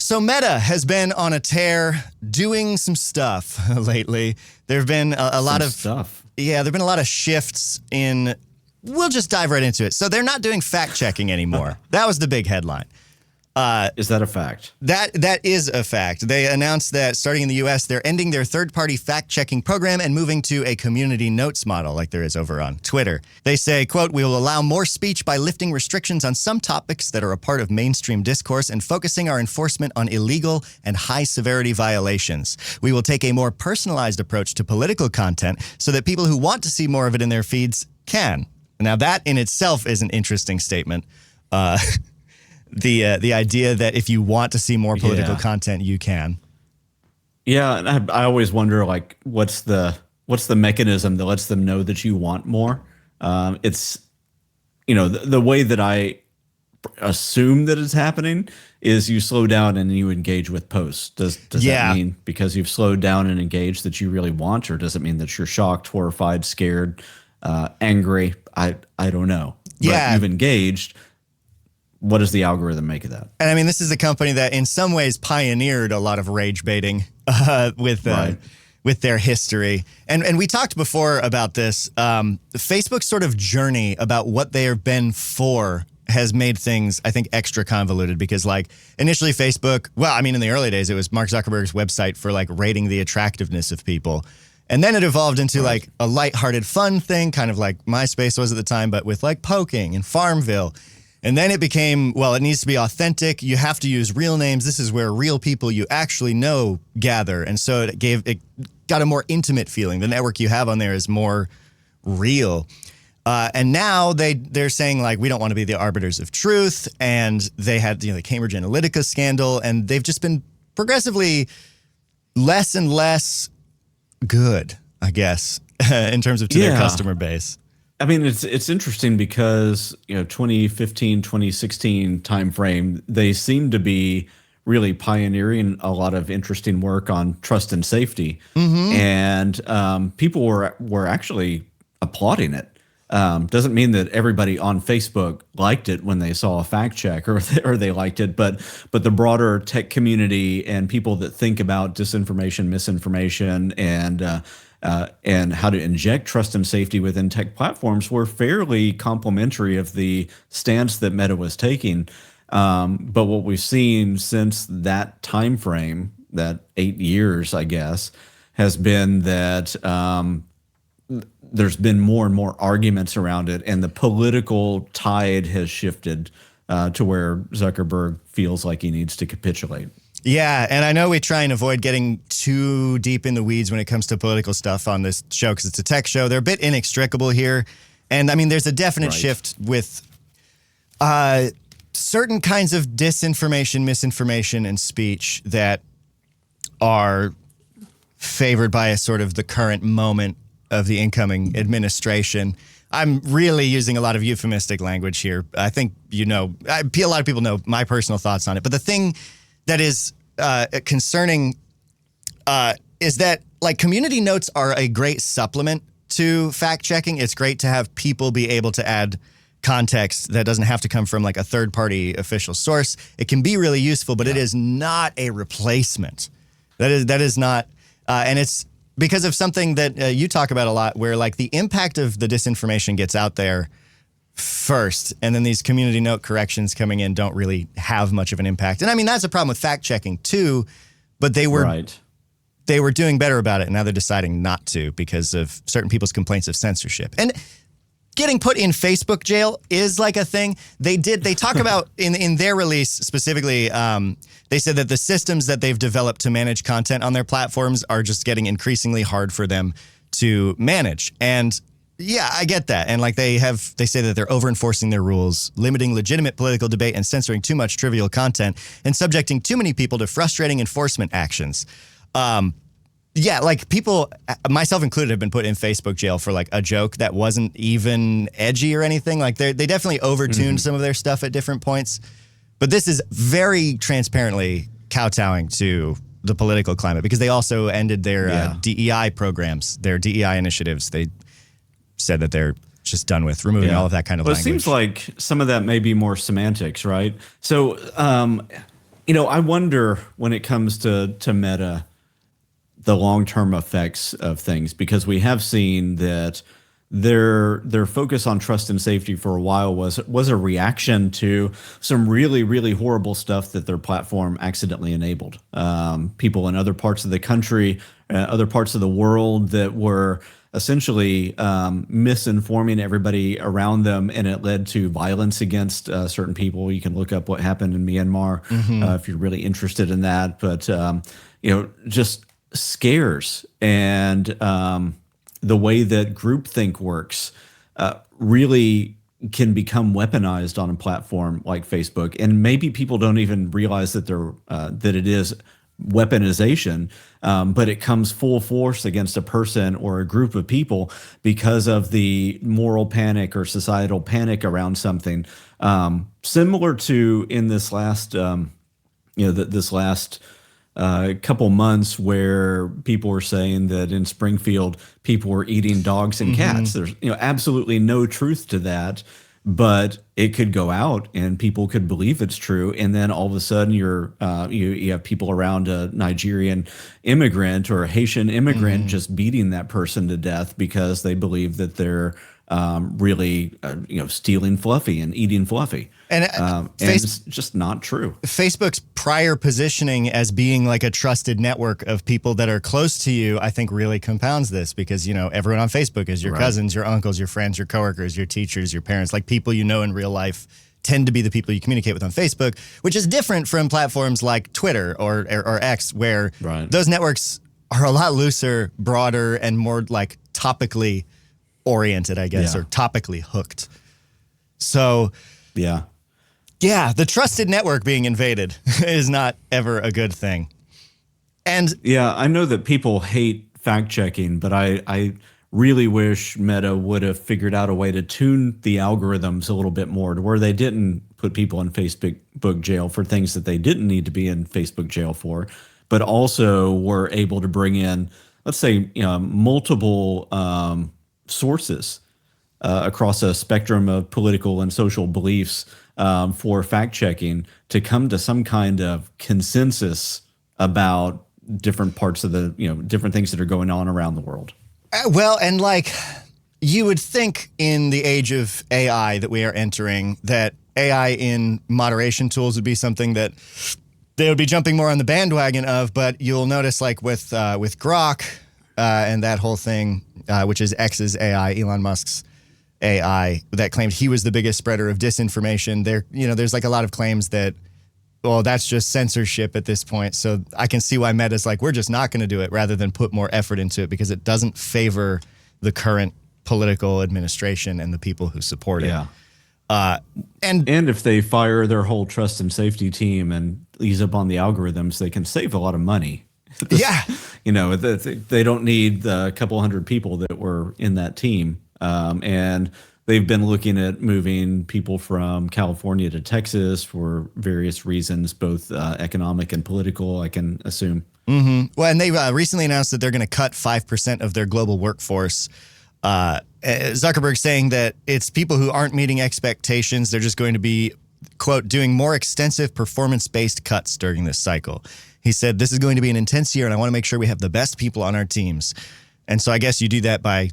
So Meta has been on a tear doing some stuff lately. There have been a lot of stuff. Yeah, there have been a lot of shifts in, we'll just dive right into it. So they're not doing fact checking anymore. That was the big headline. Is that a fact? That is a fact. They announced that starting in the U.S., they're ending their third-party fact-checking program and moving to a community notes model like there is over on Twitter. They say, quote, "We will allow more speech by lifting restrictions on some topics that are a part of mainstream discourse and focusing our enforcement on illegal and high-severity violations. We will take a more personalized approach to political content so that people who want to see more of it in their feeds can." Now, that in itself is an interesting statement. The idea that if you want to see more political content, you can. Yeah, and I always wonder, like, what's the mechanism that lets them know that you want more? It's, the way that I assume that it's happening is you slow down and you engage with posts. Does that mean because you've slowed down and engaged that you really want, or does it mean that you're shocked, horrified, scared, angry? I don't know. Yeah, but you've engaged. What does the algorithm make of that? And I mean, this is a company that in some ways pioneered a lot of rage baiting with their history. And we talked before about this. Facebook's sort of journey about what they have been for has made things, I think, extra convoluted because, like, initially Facebook, in the early days, it was Mark Zuckerberg's website for, like, rating the attractiveness of people. And then it evolved into, like, a lighthearted fun thing, kind of like MySpace was at the time, but with, like, poking and Farmville. And then it became, it needs to be authentic. You have to use real names. This is where real people you actually know gather. And so it got a more intimate feeling. The network you have on there is more real. And now they're saying, like, we don't want to be the arbiters of truth. And they had, the Cambridge Analytica scandal. And they've just been progressively less and less good, I guess, in terms of their customer base. I mean, it's interesting because, 2015, 2016 timeframe, they seem to be really pioneering a lot of interesting work on trust and safety. Mm-hmm. And people were actually applauding it. Doesn't mean that everybody on Facebook liked it when they saw a fact check or they liked it, but the broader tech community and people that think about disinformation, misinformation, and how to inject trust and safety within tech platforms were fairly complimentary of the stance that Meta was taking. But what we've seen since that time frame, that 8 years, I guess, has been that there's been more and more arguments around it, and the political tide has shifted to where Zuckerberg feels like he needs to capitulate. Yeah, and I know we try and avoid getting too deep in the weeds when it comes to political stuff on this show because it's a tech show. They're a bit inextricable here. And, I mean, there's a definite shift with certain kinds of disinformation, misinformation, and speech that are favored by a sort of the current moment of the incoming administration. I'm really using a lot of euphemistic language here. I think, a lot of people know my personal thoughts on it. But the thing that is concerning is that, like, community notes are a great supplement to fact checking. It's great to have people be able to add context that doesn't have to come from, like, a third-party official source. It can be really useful, but it is not a replacement. That is not, and it's because of something that you talk about a lot, where, like, the impact of the disinformation gets out there first, and then these community note corrections coming in don't really have much of an impact. And I mean, that's a problem with fact checking too, but they were doing better about it, and now they're deciding not to because of certain people's complaints of censorship. And getting put in Facebook jail is like a thing. They talk about in their release specifically, they said that the systems that they've developed to manage content on their platforms are just getting increasingly hard for them to manage. And yeah, I get that. And, like, they say that they're over-enforcing their rules, limiting legitimate political debate and censoring too much trivial content and subjecting too many people to frustrating enforcement actions. Like, people, myself included, have been put in Facebook jail for, like, a joke that wasn't even edgy or anything. Like, they definitely overtuned some of their stuff at different points. But this is very transparently kowtowing to the political climate because they also ended their DEI programs, their DEI initiatives. They said that they're just done with removing all of that kind of language. It seems like some of that may be more semantics, right? So I wonder when it comes to Meta, the long-term effects of things, because we have seen that their focus on trust and safety for a while was a reaction to some really, really horrible stuff that their platform accidentally enabled. People in other parts of the country, other parts of the world that were essentially misinforming everybody around them, and it led to violence against certain people. You can look up what happened in Myanmar if you're really interested in that. But just scares and the way that groupthink works really can become weaponized on a platform like Facebook, and maybe people don't even realize that that it is weaponization, but it comes full force against a person or a group of people because of the moral panic or societal panic around something. Similar to in this last, this last couple months where people were saying that in Springfield people were eating dogs and cats. There's absolutely no truth to that, but it could go out and people could believe it's true, and then all of a sudden you have people around a Nigerian immigrant or a Haitian immigrant just beating that person to death because they believe that they're really stealing Fluffy and eating Fluffy. And it's just not true. Facebook's prior positioning as being like a trusted network of people that are close to you, I think really compounds this, because, everyone on Facebook is your cousins, your uncles, your friends, your coworkers, your teachers, your parents, like people in real life tend to be the people you communicate with on Facebook, which is different from platforms like Twitter or X, where those networks are a lot looser, broader, and more like topically oriented, I guess, or topically hooked. So, yeah, the trusted network being invaded is not ever a good thing. And I know that people hate fact checking, but I really wish Meta would have figured out a way to tune the algorithms a little bit more to where they didn't put people in Facebook jail for things that they didn't need to be in Facebook jail for, but also were able to bring in, let's say, multiple sources across a spectrum of political and social beliefs for fact checking to come to some kind of consensus about different parts of the, different things that are going on around the world. Well, and like you would think in the age of AI that we are entering, that AI in moderation tools would be something that they would be jumping more on the bandwagon of, but you'll notice like with Grok and that whole thing, which is X's AI, Elon Musk's AI, that claimed he was the biggest spreader of disinformation. There's like a lot of claims that, well, that's just censorship at this point. So I can see why Meta's like, we're just not going to do it, rather than put more effort into it, because it doesn't favor the current political administration and the people who support it. And if they fire their whole trust and safety team and ease up on the algorithms, they can save a lot of money. They don't need a couple hundred people that were in that team. And they've been looking at moving people from California to Texas for various reasons, both economic and political, I can assume. Well, and they recently announced that they're going to cut 5% of their global workforce. Zuckerberg saying that it's people who aren't meeting expectations. They're just going to be, quote, doing more extensive performance-based cuts during this cycle. He said, this is going to be an intense year, and I want to make sure we have the best people on our teams. And so I guess you do that by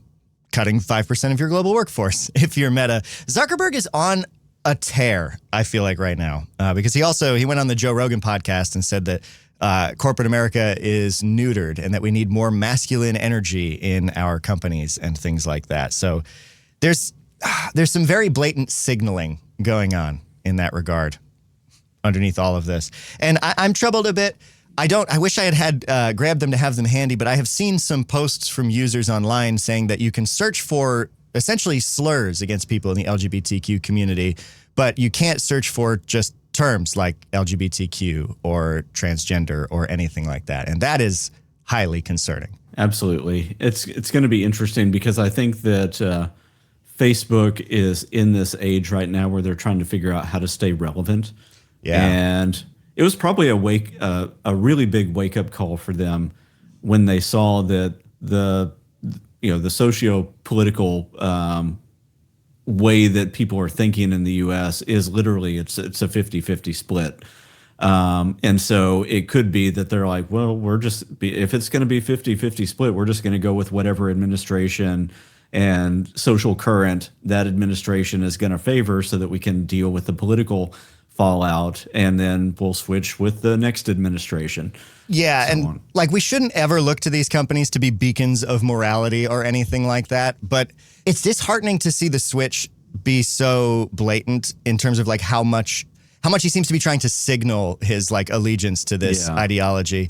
cutting 5% of your global workforce if you're Meta. Zuckerberg is on a tear, I feel like, right now, because he went on the Joe Rogan podcast and said that corporate America is neutered and that we need more masculine energy in our companies and things like that. So there's some very blatant signaling going on in that regard underneath all of this. And I'm troubled a bit. I wish I had grabbed them to have them handy, but I have seen some posts from users online saying that you can search for essentially slurs against people in the LGBTQ community, but you can't search for just terms like LGBTQ or transgender or anything like that. And that is highly concerning. Absolutely. It's going to be interesting because I think that Facebook is in this age right now where they're trying to figure out how to stay relevant. Yeah. And it was probably a really big wake up call for them when they saw that the socio-political way that people are thinking in the U.S. is literally it's a 50-50 split. And so it could be that they're like, well, if it's going to be 50-50 split, we're just going to go with whatever administration and social current that administration is going to favor so that we can deal with the political fallout, and then we'll switch with the next administration. Yeah, so and on. like we shouldn't ever look to these companies to be beacons of morality or anything like that, but it's disheartening to see the switch be so blatant in terms of like how much he seems to be trying to signal his like allegiance to this ideology.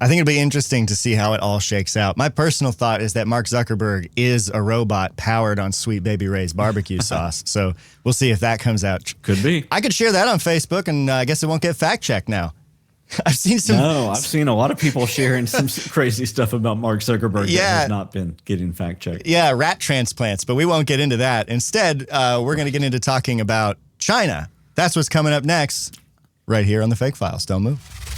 I think it'll be interesting to see how it all shakes out. My personal thought is that Mark Zuckerberg is a robot powered on Sweet Baby Ray's barbecue sauce. So we'll see if that comes out. Could be. I could share that on Facebook, and I guess it won't get fact checked now. I've seen a lot of people sharing some crazy stuff about Mark Zuckerberg that has not been getting fact checked. Yeah, rat transplants, but we won't get into that. Instead, we're going to get into talking about China. That's what's coming up next, right here on the FAIK Files. Don't move.